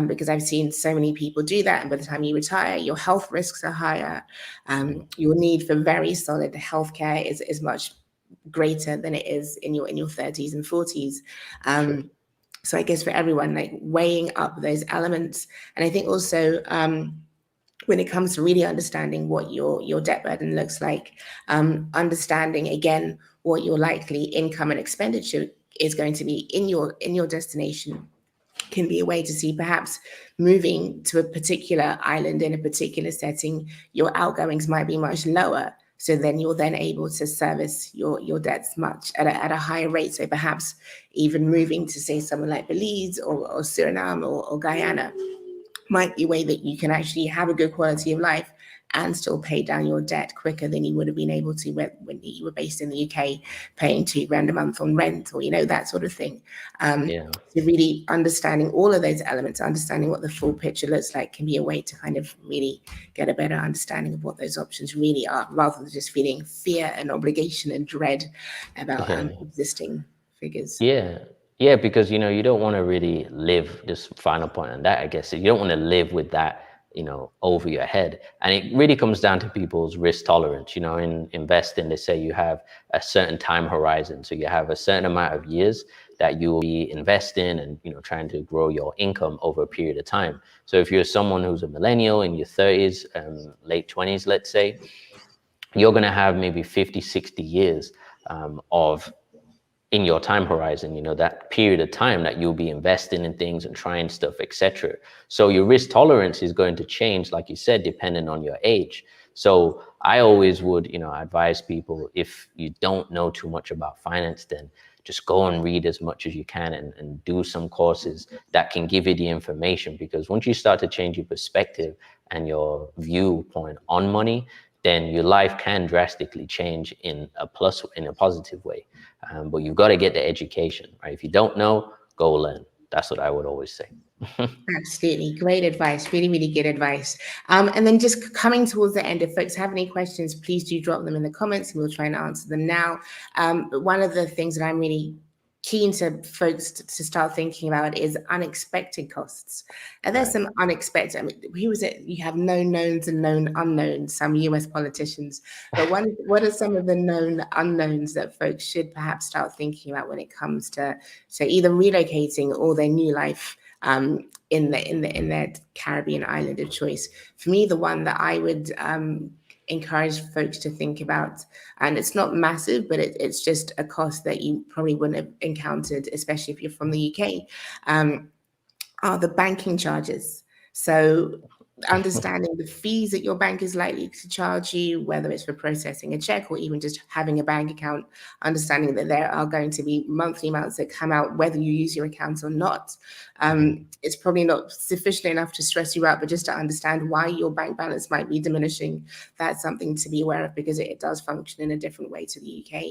because I've seen so many people do that. And by the time you retire, your health risks are higher. Your need for very solid healthcare is much greater than it is in your 30s and 40s. So I guess for everyone, like weighing up those elements. And I think also when it comes to really understanding what your debt burden looks like, understanding again what your likely income and expenditure is going to be in your destination can be a way to see perhaps moving to a particular island in a particular setting, your outgoings might be much lower. So then you're then able to service your debts much at a higher rate. So perhaps even moving to, say, somewhere like Belize or Suriname or Guyana might be a way that you can actually have a good quality of life and still pay down your debt quicker than you would have been able to when you were based in the UK, paying £2,000 a month on rent, or that sort of thing. So really understanding all of those elements, understanding what the full picture looks like, can be a way to kind of really get a better understanding of what those options really are, rather than just feeling fear and obligation and dread about existing figures. Yeah, because you don't want to really live, this final point on that, I guess, you don't want to live with that over your head. And it really comes down to people's risk tolerance. In investing, they say you have a certain time horizon. So you have a certain amount of years that you will be investing and, trying to grow your income over a period of time. So if you're someone who's a millennial in your 30s, late 20s, let's say, you're going to have maybe 50, 60 years of in your time horizon, that period of time that you'll be investing in things and trying stuff, etc. So your risk tolerance is going to change, like you said, depending on your age. So I always would, advise people, if you don't know too much about finance, then just go and read as much as you can and do some courses that can give you the information. Because once you start to change your perspective and your viewpoint on money, then your life can drastically change in a positive way. But you've got to get the education, right? If you don't know, go learn. That's what I would always say. Absolutely. Great advice. Really, really good advice. And then just coming towards the end, if folks have any questions, please do drop them in the comments and we'll try and answer them now. But one of the things that I'm really keen to folks to start thinking about is unexpected costs. And there's some unexpected, who was it? You have known knowns and known unknowns, some US politicians. But what are some of the known unknowns that folks should perhaps start thinking about when it comes to, so either relocating or their new life in their Caribbean island of choice? For me, the one that I would encourage folks to think about, and it's not massive, but it's just a cost that you probably wouldn't have encountered, especially if you're from the UK, are the banking charges. So understanding the fees that your bank is likely to charge you, whether it's for processing a check or even just having a bank account, understanding that there are going to be monthly amounts that come out whether you use your account or not. It's probably not sufficient enough to stress you out, but just to understand why your bank balance might be diminishing, that's something to be aware of, because it does function in a different way to the UK.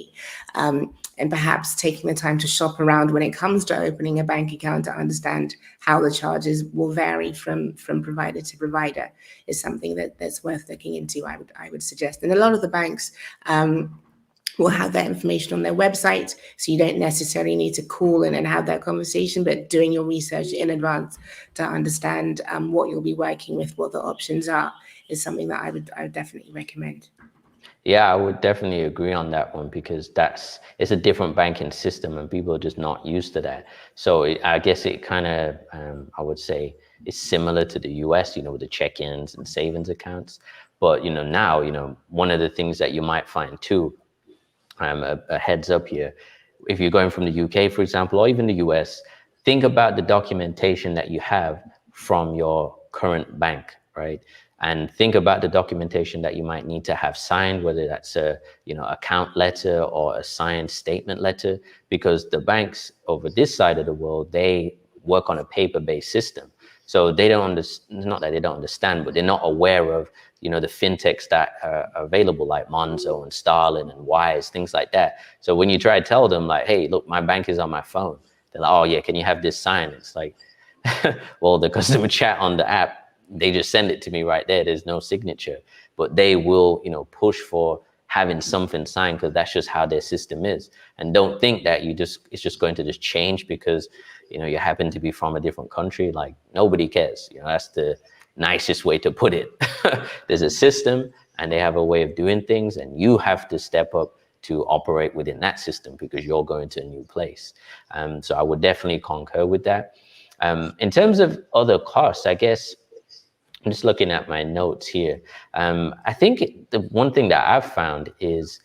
And perhaps taking the time to shop around when it comes to opening a bank account to understand how the charges will vary from provider to provider is something that's worth looking into, I would suggest. And a lot of the banks will have that information on their website, so you don't necessarily need to call in and have that conversation, but doing your research in advance to understand what you'll be working with, what the options are, is something that I would definitely recommend. Yeah, I would definitely agree on that one, because it's a different banking system and people are just not used to that. So I guess it kind of, I would say, is similar to the US, with the check-ins and savings accounts. But, now, one of the things that you might find too, a heads up here, if you're going from the UK, for example, or even the US, think about the documentation that you have from your current bank, right? And think about the documentation that you might need to have signed, whether that's a account letter or a signed statement letter, because the banks over this side of the world, they work on a paper-based system. So they don't understand, not that they don't understand, but they're not aware of, you know, the fintechs that are available, like Monzo and Starling and Wise, things like that. So when you try to tell them like, hey, look, my bank is on my phone, they're like, oh yeah, can you have this signed? It's like, well, the customer chat on the app, they just send it to me right there. There's no signature, but they will, you know, push for having something signed because that's just how their system is. And don't think that it's just going to just change because, you know, you happen to be from a different country. Like, nobody cares. You know, that's the nicest way to put it. There's a system and they have a way of doing things, and you have to step up to operate within that system because you're going to a new place. So I would definitely concur with that. In terms of other costs, I guess, I'm just looking at my notes here. I think the one thing that I've found is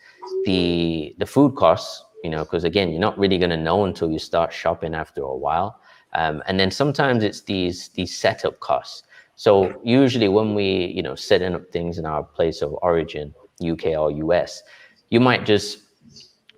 the food costs, you know, because again, you're not really going to know until you start shopping after a while. And then sometimes it's these setup costs. So usually when we, you know, setting up things in our place of origin, UK or US, you might just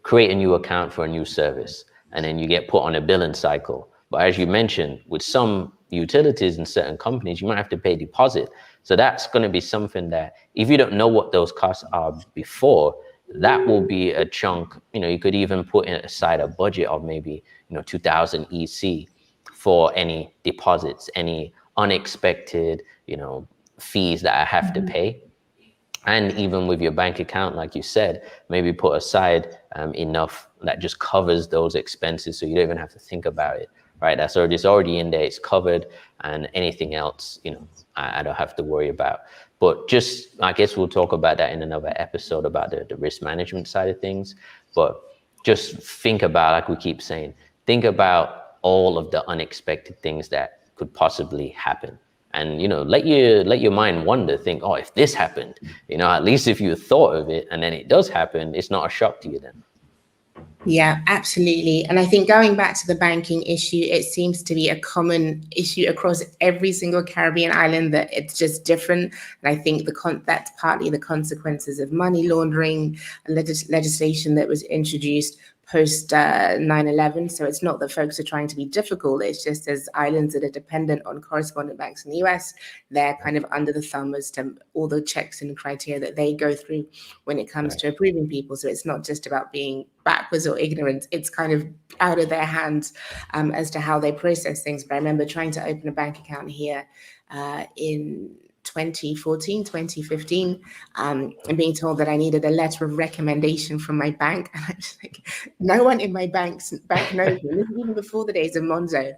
create a new account for a new service, and then you get put on a billing cycle. But as you mentioned, with some utilities and certain companies, you might have to pay deposit. So that's going to be something that if you don't know what those costs are before, that will be a chunk. You know, you could even put aside a budget of maybe, you know, 2000 EC for any deposits, any unexpected, you know, fees that I have to pay. And even with your bank account, like you said, maybe put aside enough that just covers those expenses, so you don't even have to think about it, right? That's already, it's already in there, it's covered, and anything else, you know, I don't have to worry about. But just, I guess we'll talk about that in another episode about the risk management side of things. But just think about, like we keep saying, think about all of the unexpected things that could possibly happen. And, you know, let your mind wander, think, oh, if this happened, you know, at least if you thought of it and then it does happen, it's not a shock to you then. Yeah, absolutely. And I think going back to the banking issue, it seems to be a common issue across every single Caribbean island, that it's just different. And I think that's partly the consequences of money laundering and legislation that was introduced post 9/11. So it's not that folks are trying to be difficult. It's just as islands that are dependent on correspondent banks in the US, they're kind of under the thumb as to all the checks and criteria that they go through when it comes to approving people. So it's not just about being backwards or ignorant. It's kind of out of their hands as to how they process things. But I remember trying to open a bank account here in 2014, 2015, and being told that I needed a letter of recommendation from my bank. And I was like, no one in my bank knows me. This is even before the days of Monzo.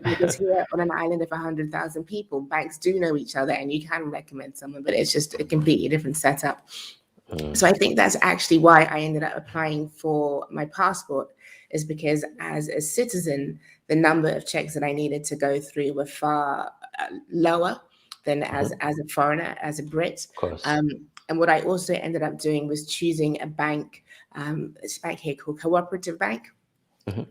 Because here on an island of 100,000 people, banks do know each other and you can recommend someone, but it's just a completely different setup. So I think that's actually why I ended up applying for my passport, is because as a citizen, the number of checks that I needed to go through were far lower than as a foreigner, as a Brit. Of course. And what I also ended up doing was choosing a bank, it's a bank here called Cooperative Bank,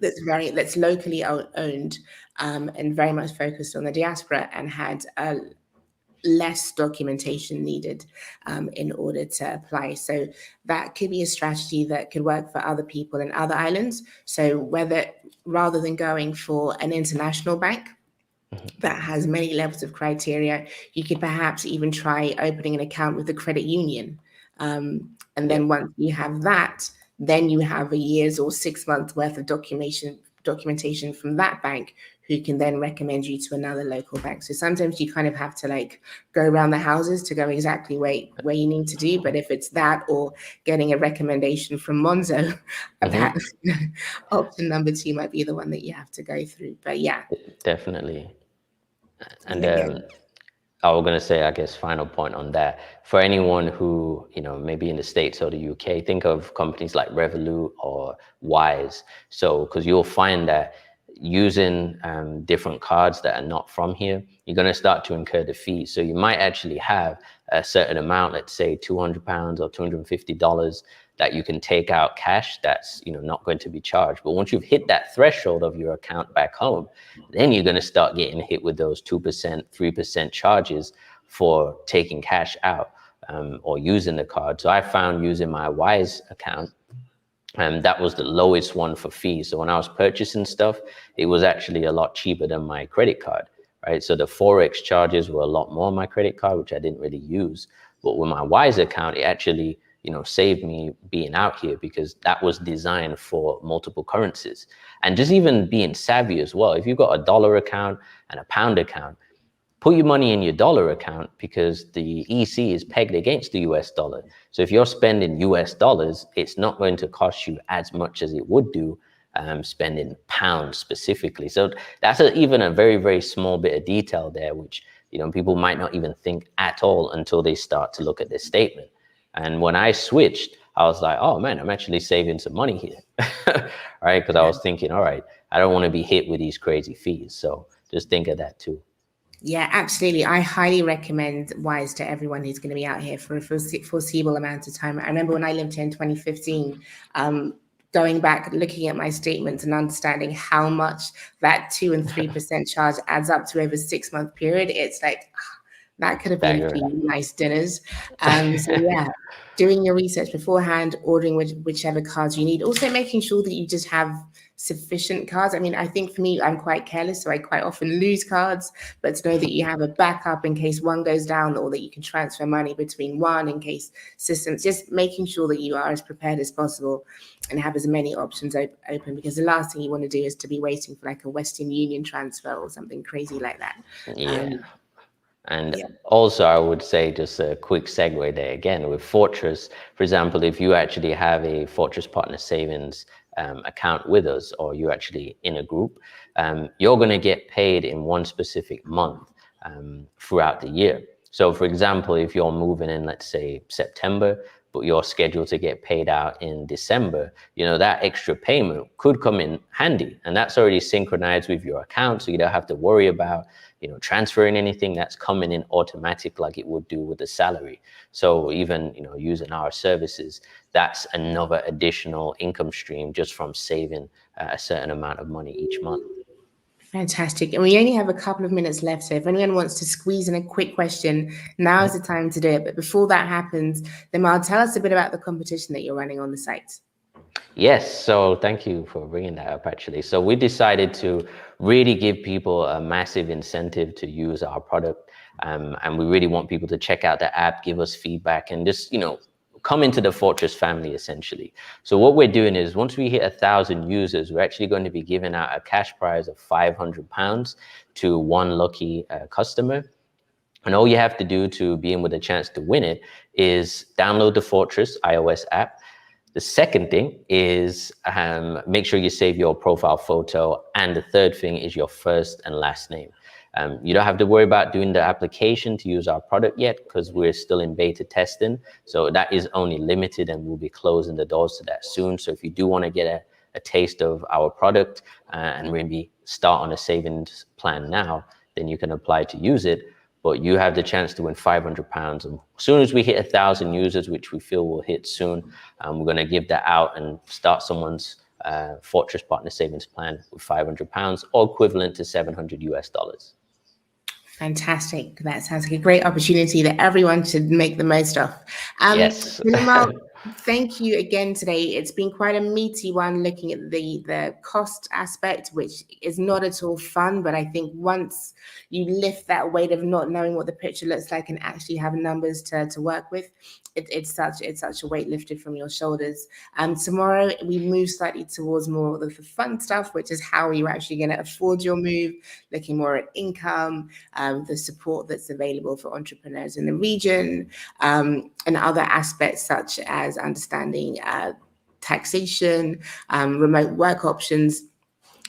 that's locally owned and very much focused on the diaspora, and had less documentation needed in order to apply. So that could be a strategy that could work for other people in other islands. So rather than going for an international bank that has many levels of criteria, you could perhaps even try opening an account with a credit union. And then once you have that, then you have a year's or 6 months worth of documentation from that bank, who can then recommend you to another local bank. So sometimes you kind of have to like go around the houses to go exactly where you need to do. But if it's that or getting a recommendation from Monzo, that option number 2 might be the one that you have to go through. But yeah. Definitely. And I was going to say, I guess, final point on that, for anyone who, you know, maybe in the States or the UK, think of companies like Revolut or Wise. So, because you'll find that using different cards that are not from here, you're going to start to incur the fees. So you might actually have a certain amount, let's say £200 or $250, that you can take out cash that's, you know, not going to be charged. But once you've hit that threshold of your account back home, then you're going to start getting hit with those 2%, 3% charges for taking cash out or using the card. So I found using my Wise account, and that was the lowest one for fees. So when I was purchasing stuff, it was actually a lot cheaper than my credit card, right? So the Forex charges were a lot more on my credit card, which I didn't really use. But with my Wise account, it actually, saved me being out here because that was designed for multiple currencies. And just even being savvy as well. If you've got a dollar account and a pound account, put your money in your dollar account because the EC is pegged against the US dollar. So if you're spending US dollars, it's not going to cost you as much as it would do spending pounds specifically. So that's even a very, very small bit of detail there, which people might not even think at all until they start to look at this statement. And when I switched, I was like, oh man, I'm actually saving some money here, right? Because I was thinking, all right, I don't want to be hit with these crazy fees. So just think of that too. Yeah, absolutely. I highly recommend Wise to everyone who's going to be out here for a foreseeable amount of time. I remember when I lived here in 2015, going back, looking at my statements and understanding how much that 2 and 3% charge adds up to over a 6-month period. It's like, that could have been a few nice dinners. So yeah, doing your research beforehand, ordering whichever cards you need. Also making sure that you just have sufficient cards. I mean, I think for me, I'm quite careless, so I quite often lose cards, but to know that you have a backup in case one goes down, or that you can transfer money between one in case systems, just making sure that you are as prepared as possible and have as many options open, because the last thing you want to do is to be waiting for like a Western Union transfer or something crazy like that. And also, I would say, just a quick segue there again with Fortrese, for example, if you actually have a Fortrese Partner Savings account with us, or you're actually in a group, you're going to get paid in one specific month throughout the year. So for example, if you're moving in, let's say September, but you're scheduled to get paid out in December, that extra payment could come in handy, and that's already synchronized with your account. So you don't have to worry about, transferring anything. That's coming in automatic like it would do with the salary. So even, using our services, that's another additional income stream just from saving a certain amount of money each month. Fantastic. And we only have a couple of minutes left. So if anyone wants to squeeze in a quick question, now is the time to do it. But before that happens, Limahl, tell us a bit about the competition that you're running on the site. Yes, so thank you for bringing that up, actually. So we decided to really give people a massive incentive to use our product. And we really want people to check out the app, give us feedback, and just, come into the Fortrese family, essentially. So what we're doing is, once we hit 1,000 users, we're actually going to be giving out a cash prize of £500 to one lucky customer. And all you have to do to be in with a chance to win it is download the Fortrese iOS app. The second thing is make sure you save your profile photo. And the third thing is your first and last name. You don't have to worry about doing the application to use our product yet, because we're still in beta testing. So that is only limited, and we'll be closing the doors to that soon. So if you do want to get a taste of our product and maybe start on a savings plan now, then you can apply to use it. But you have the chance to win £500. And as soon as we hit 1,000 users, which we feel will hit soon, we're going to give that out and start someone's Fortrese Partner Savings Plan with £500, or equivalent to $700 US. Fantastic. That sounds like a great opportunity that everyone should make the most of. Yes. Limahl, thank you again today. It's been quite a meaty one, looking at the cost aspect, which is not at all fun. But I think once you lift that weight of not knowing what the picture looks like and actually have numbers to work with, it's such a weight lifted from your shoulders. Tomorrow we move slightly towards more of the fun stuff, which is how you're actually going to afford your move, looking more at income, the support that's available for entrepreneurs in the region, and other aspects such as understanding taxation, remote work options.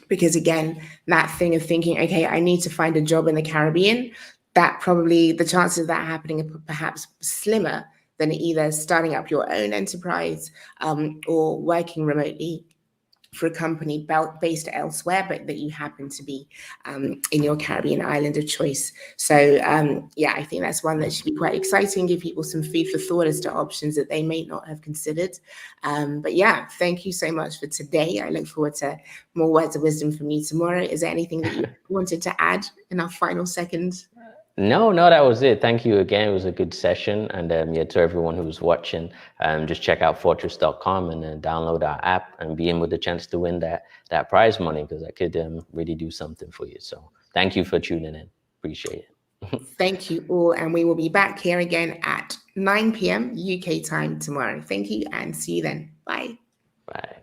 Because again, that thing of thinking, okay, I need to find a job in the Caribbean, that probably the chances of that happening are perhaps slimmer than either starting up your own enterprise or working remotely for a company based elsewhere, but that you happen to be in your Caribbean island of choice. So yeah, I think that's one that should be quite exciting, give people some food for thought as to options that they may not have considered. But yeah, thank you so much for today. I look forward to more words of wisdom from you tomorrow. Is there anything that you wanted to add in our final seconds? No, that was it. Thank you again. It was a good session. And yeah, to everyone who's watching, just check out fortrese.com and then download our app and be in with the chance to win that prize money, because that could really do something for you. So thank you for tuning in. Appreciate it. Thank you all. And we will be back here again at 9 p.m. UK time tomorrow. Thank you and see you then. Bye. Bye.